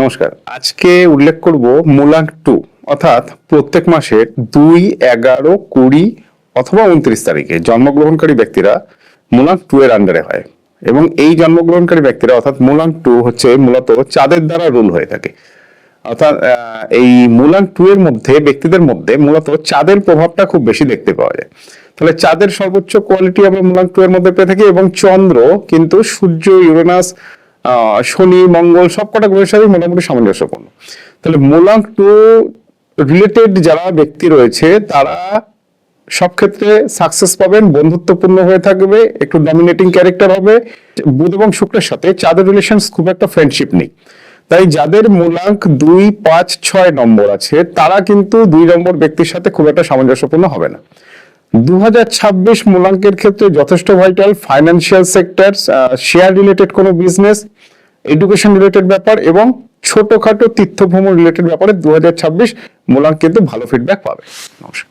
নমস্কার। আজকে উল্লেখ করব মূলাঙ্ক 2 অর্থাৎ প্রত্যেক মাসের 2, 11, 20 অথবা 29 তারিখে জন্মগ্রহণকারী ব্যক্তিরা মূলাঙ্ক 2 এর আন্ডারে হয় এবং এই জন্মগ্রহণকারী ব্যক্তিরা অর্থাৎ মূলাঙ্ক 2 হচ্ছে মূলত চাঁদের দ্বারা রুল হয়ে থাকে। অর্থাৎ এই মূলাঙ্ক 2 এর মধ্যে ব্যক্তিদের মধ্যে মূলত চাঁদের প্রভাবটা খুব বেশি দেখতে পাওয়া যায়। তাহলে চাঁদের সর্বোচ্চ কোয়ালিটি আমরা মূলাঙ্ক 2 এর মধ্যে পেয়ে থাকি এবং চন্দ্র কিন্তু সূর্য, ইউরেনাস, শনি, মঙ্গল সবকটা গ্রহের সাথে মোটামুটি সামঞ্জস্যপূর্ণ। তাহলে মূলাঙ্ক 2 রিলেটেড যারা ব্যক্তি রয়েছে তারা সব ক্ষেত্রে সাকসেস পাবেন, বন্ধুত্বপূর্ণ হয়ে থাকবে, একটু ডমিনেটিং ক্যারেক্টার হবে। বুধ এবং শুক্রের সাথে চাঁদের রিলেশন খুব একটা ফ্রেন্ডশিপ নেই। তাই যাদের মূলাঙ্ক 2, 5, 6 নম্বর আছে তারা কিন্তু 2 নম্বর ব্যক্তির সাথে খুব একটা সামঞ্জস্যপূর্ণ হবে না। 2026 মূলাঙ্কের ক্ষেত্রে যথেষ্ট vital. Financial sector, share related কোনো বিজনেস, এডুকেশন রিলেটেড ব্যাপার এবং ছোটখাটো তীর্থ ভ্রমণ রিলেটেড ব্যাপারে 2026 মূলাঙ্ক কিন্তু ভালো ফিডব্যাক পাবে। নমস্কার।